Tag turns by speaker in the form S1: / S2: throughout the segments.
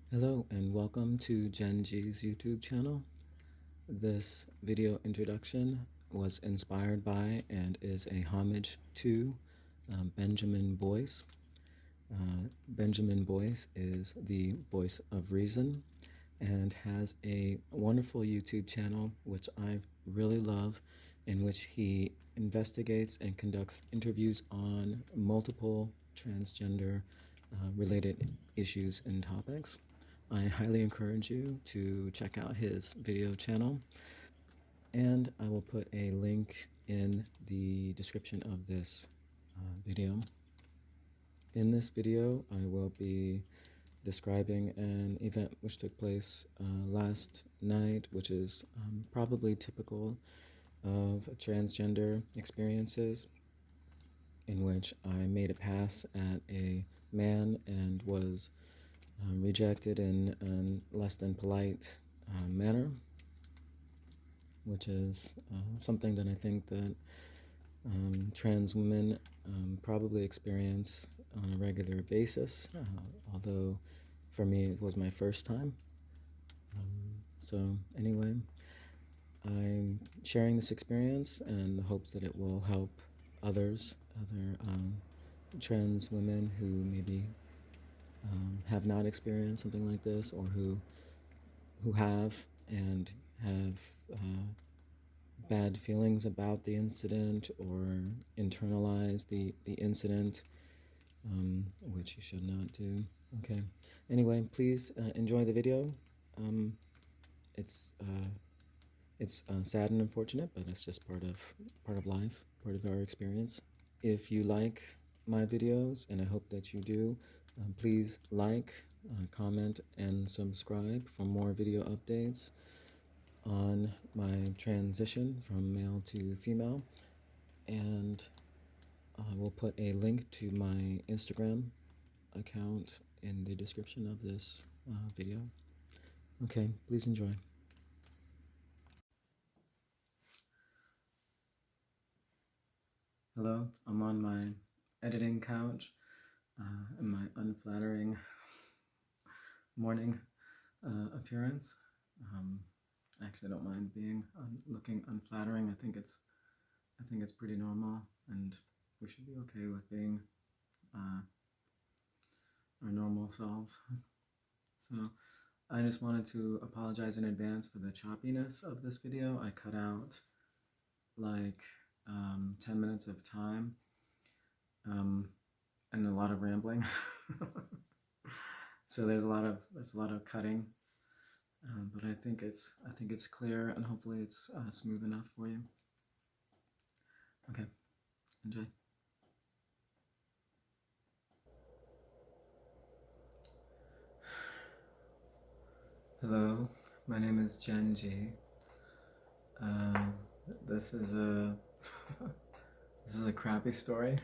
S1: Hello and welcome to Gen G's YouTube channel. This video introduction was inspired by and is a homage to Benjamin Boyce. Benjamin Boyce is the Boyce of Reason and has a wonderful YouTube channel which I really love, in which he investigates and conducts interviews on multiple transgender related issues and topics. I highly encourage you to check out his video channel, and I will put a link in the description of this video. In this video, I will be describing an event which took place last night, which is probably typical of transgender experiences, in which I made a pass at a man and was rejected in a less than polite manner, which is something that I think that trans women probably experience on a regular basis, although for me it was my first time. So anyway, I'm sharing this experience in the hopes that it will help other trans women who maybe have not experienced something like this, or who have and have bad feelings about the incident or internalize the incident, which you should not do. Okay. Anyway, please enjoy the video. It's sad and unfortunate, but it's just part of life, part of our experience. If you like my videos, and I hope that you do, please like, comment, and subscribe for more video updates on my transition from male to female. And I will put a link to my Instagram account in the description of this video. Okay, please enjoy. Hello, I'm on my editing couch in my unflattering morning appearance. Actually, I don't mind being looking unflattering. I think it's pretty normal, and we should be okay with being our normal selves. So I just wanted to apologize in advance for the choppiness of this video. I cut out like 10 minutes of time and a lot of rambling. So there's a lot of cutting, but I think it's clear, and hopefully it's smooth enough for you. Okay, enjoy. Hello, my name is Gen G. This is a crappy story.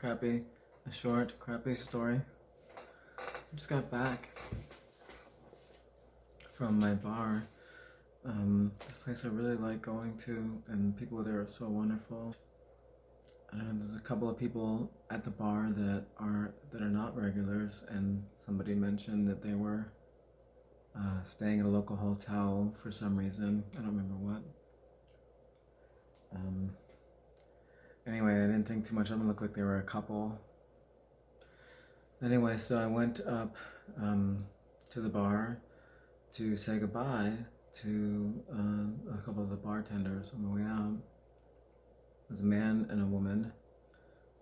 S1: A short, crappy story. I just got back from my bar. This place I really like going to, and people there are so wonderful. I don't know, there's a couple of people at the bar that are not regulars, and somebody mentioned that they were staying at a local hotel for some reason. I don't remember what. Anyway, I didn't think too much of them. It looked like they were a couple. Anyway, so I went up to the bar to say goodbye to a couple of the bartenders on the way out. It was a man and a woman.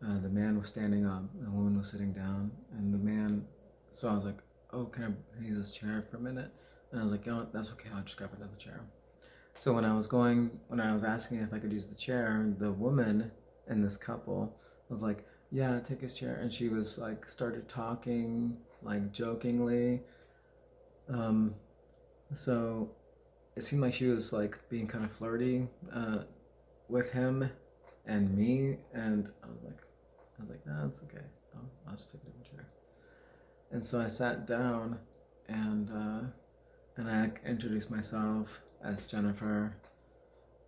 S1: The man was standing up, and the woman was sitting down, and the man, so I was like, oh, can I use this chair for a minute? And I was like, you know what, that's okay, I'll just grab another chair. So when I was asking if I could use the chair, the woman and this couple was like, yeah, take his chair. And she was like, started talking, like jokingly. So it seemed like she was like being kind of flirty with him and me. And I was like, nah, it's okay. I'll just take a different chair. And so I sat down, and I introduced myself as Jennifer,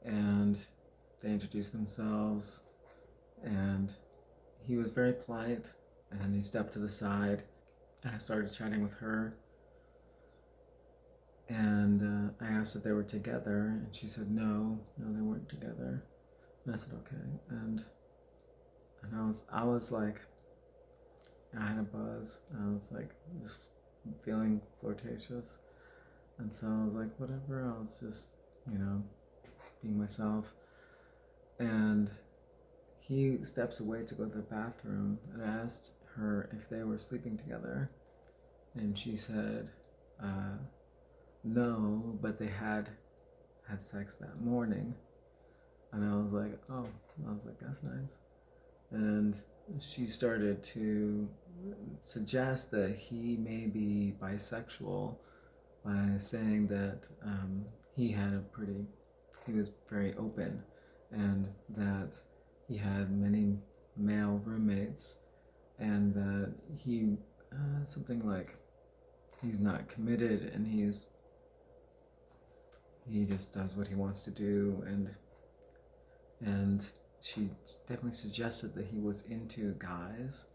S1: and they introduced themselves, and he was very polite, and he stepped to the side, And I started chatting with her, and I asked if they were together, and she said no, they weren't together. And I said okay, and I was like, I had a buzz, and I was like just feeling flirtatious, and so I was like, whatever. I was just, being myself, and he steps away to go to the bathroom, and I asked her if they were sleeping together, and she said, no, but they had sex that morning. And I was like, oh, that's nice. And she started to suggest that he may be bisexual by saying that he was very open, and that he had many male roommates, and that he, something like, he's not committed, and he just does what he wants to do, and she definitely suggested that he was into guys.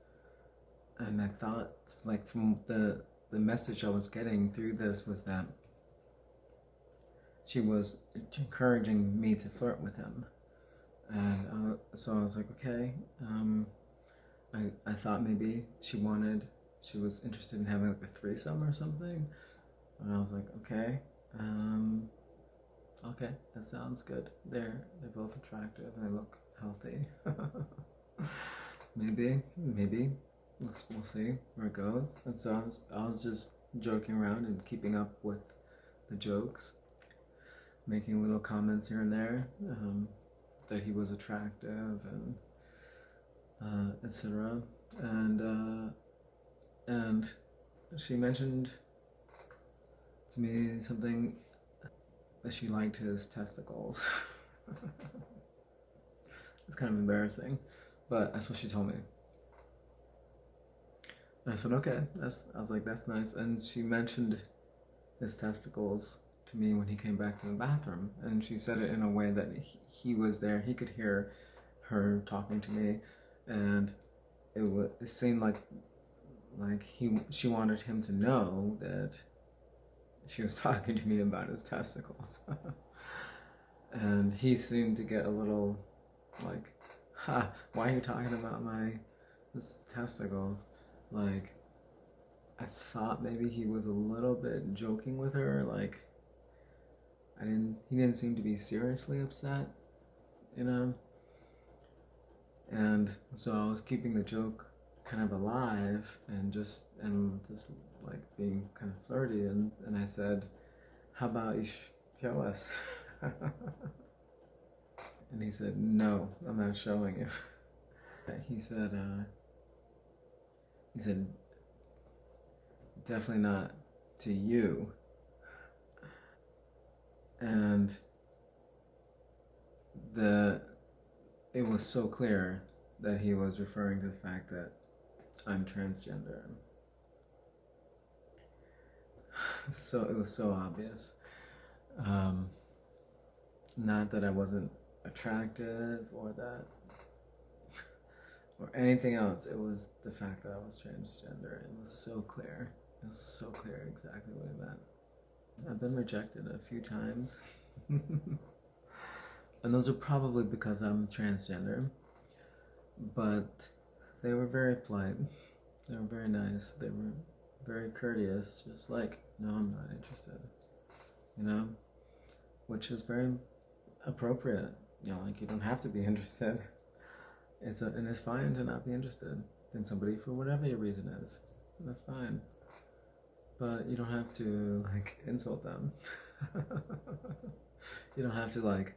S1: And I thought, like, from the message I was getting through this was that she was encouraging me to flirt with him. And so I was like, okay. I thought maybe she was interested in having like a threesome or something. And I was like, okay. Okay, that sounds good. They're both attractive and they look healthy. maybe we'll see where it goes. And so I was just joking around and keeping up with the jokes, making little comments here and there, that he was attractive and etc. And she mentioned to me something, that she liked his testicles. It's kind of embarrassing, but that's what she told me. And I said, okay, I was like, that's nice. And she mentioned his testicles to me when he came back to the bathroom. And she said it in a way that he was there. He could hear her talking to me. And it seemed like she wanted him to know that she was talking to me about his testicles. And he seemed to get a little like, why are you talking about his testicles? Like, I thought maybe he was a little bit joking with her. Like, he didn't seem to be seriously upset, And so I was keeping the joke kind of alive, and just like being kind of flirty, and I said, how about you show us? And he said, no, I'm not showing you. He said, definitely not to you. And it was so clear that he was referring to the fact that I'm transgender. So it was so obvious. Not that I wasn't attractive or anything else. It was the fact that I was transgender. It was so clear. It was so clear exactly what it meant. I've been rejected a few times. And those are probably because I'm transgender. But they were very polite. They were very nice. They were very courteous. Just like, no, I'm not interested. Which is very appropriate. Like, you don't have to be interested. And it's fine to not be interested in somebody for whatever your reason is. That's fine. But you don't have to, like, insult them. You don't have to, like,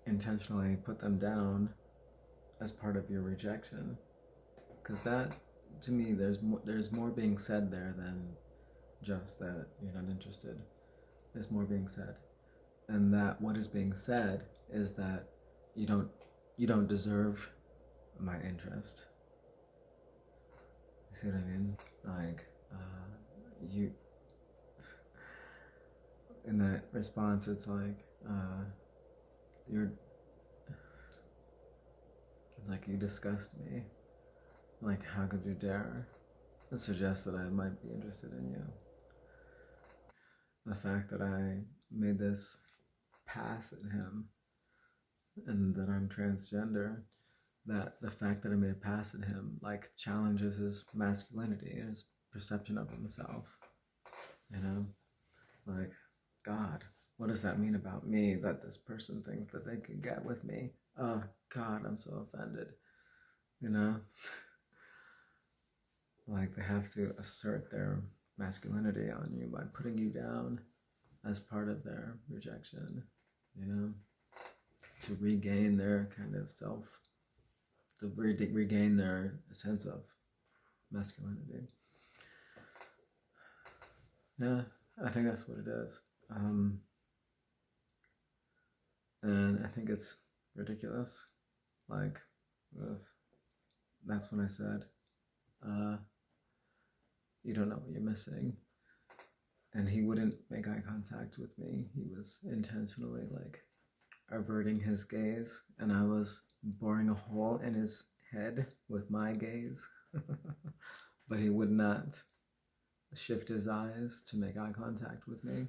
S1: intentionally put them down as part of your rejection. Because that, to me, there's more being said there than just that you're not interested. There's more being said. And that what is being said is that you don't deserve my interest. You see what I mean? Like, you, in that response, it's like, It's like, you disgust me. Like, how could you dare suggest that I might be interested in you? The fact that I made this pass at him and that I'm transgender, that the fact that I made a pass at him like challenges his masculinity and his perception of himself. You know, like, God, what does that mean about me that this person thinks that they can get with me? Oh God, I'm so offended. You know, like, they have to assert their masculinity on you by putting you down as part of their rejection, you know, to regain their kind of self, to regain their sense of masculinity. Yeah, I think that's what it is. And I think it's ridiculous. Like, that's when I said, you don't know what you're missing. And he wouldn't make eye contact with me. He was intentionally like averting his gaze, and I was boring a hole in his head with my gaze. But he would not shift his eyes to make eye contact with me.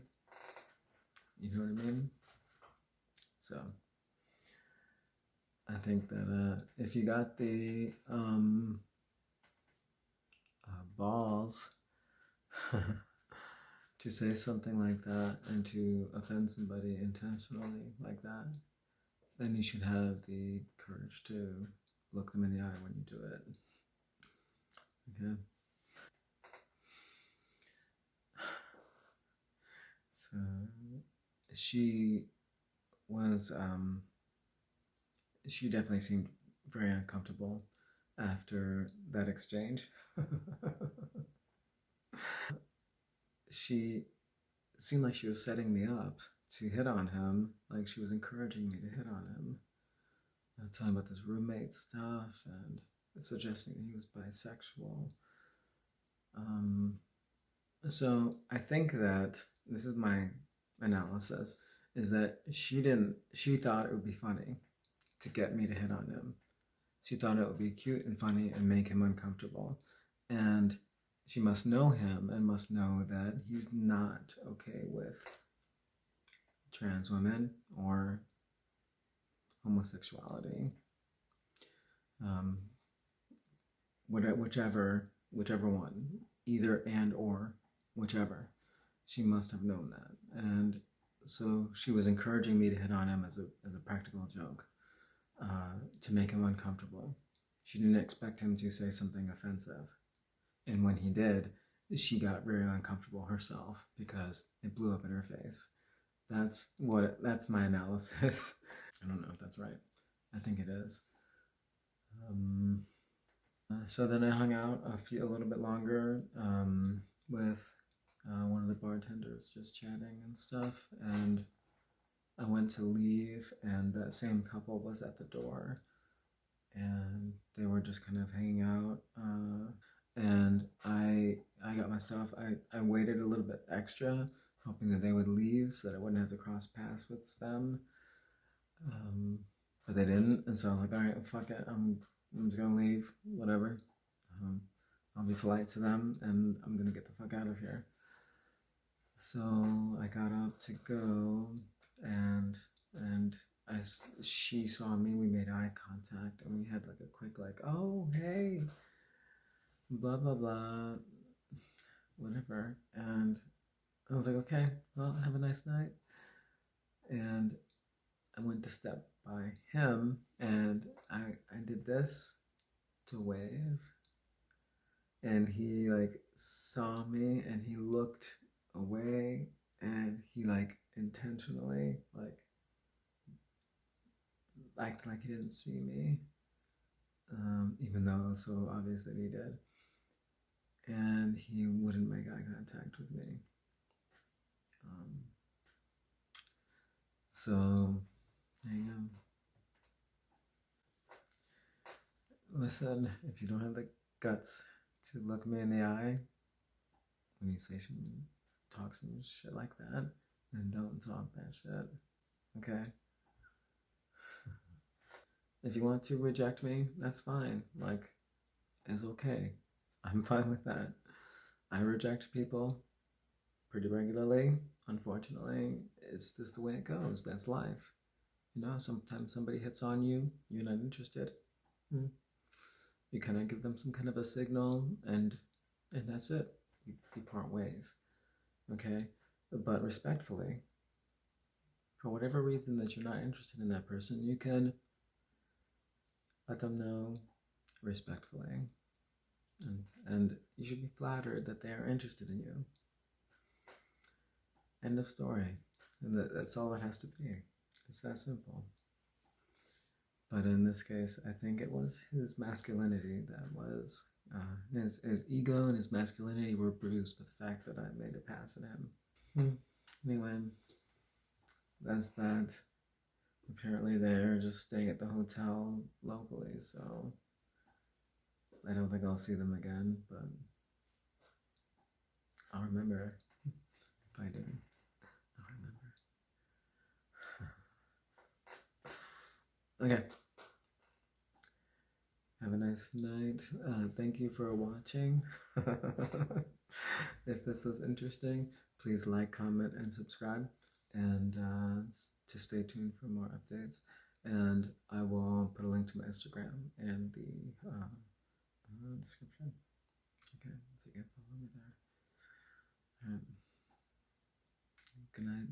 S1: You know what I mean? So I think that if you got the balls to say something like that and to offend somebody intentionally like that, then you should have the courage to look them in the eye when you do it. Okay? So she was, she definitely seemed very uncomfortable after that exchange. She seemed like she was setting me up to hit on him, like she was encouraging me to hit on him. Telling about this roommate stuff and suggesting that he was bisexual. So I think that this is my analysis, is that she thought it would be funny to get me to hit on him. She thought it would be cute and funny and make him uncomfortable. And she must know him and must know that he's not okay with trans women or homosexuality. Whichever one, either and or whichever. She must have known that. And so she was encouraging me to hit on him as a practical joke, to make him uncomfortable. She didn't expect him to say something offensive. And when he did, she got very uncomfortable herself because it blew up in her face. That's my analysis. I don't know if that's right. I think it is. So then I hung out a little bit longer with one of the bartenders, just chatting and stuff. And I went to leave, and that same couple was at the door, and they were just kind of hanging out. And I got my stuff. I waited a little bit extra, hoping that they would leave so that I wouldn't have to cross paths with them. But they didn't, and so I was like, all right, fuck it, I'm just gonna leave, whatever. I'll be polite to them, and I'm gonna get the fuck out of here. So I got up to go, and she saw me. We made eye contact, and we had like a quick like, oh hey, blah blah blah, whatever. And I was like, okay, well, have a nice night. And I went to step by him, and I did this to wave, and he like saw me, and he looked away, and he like intentionally like acted like he didn't see me, even though it was so obvious that he did. And he wouldn't make eye contact with me. So there you go. Listen, if you don't have the guts to look me in the eye when you say talk some shit like that, then don't talk that shit. Okay? If you want to reject me, that's fine. Like, it's okay. I'm fine with that. I reject people pretty regularly. Unfortunately, it's just the way it goes. That's life. You know, sometimes somebody hits on you, you're not interested. You kind of give them some kind of a signal, and that's it. You part ways. Okay? But respectfully, for whatever reason that you're not interested in that person, you can let them know respectfully. And you should be flattered that they are interested in you. End of story. And that's all it has to be. It's that simple. But in this case, I think it was his masculinity that was, his ego and his masculinity were bruised by the fact that I made a pass at him. Anyway, that's that. Apparently they're just staying at the hotel locally, so I don't think I'll see them again, but I'll remember if I do. I'll remember. Okay. Have a nice night. Thank you for watching. If this was interesting, please like, comment, and subscribe, and to stay tuned for more updates. And I will put a link to my Instagram in the description. Okay, so you can follow me there. Good night.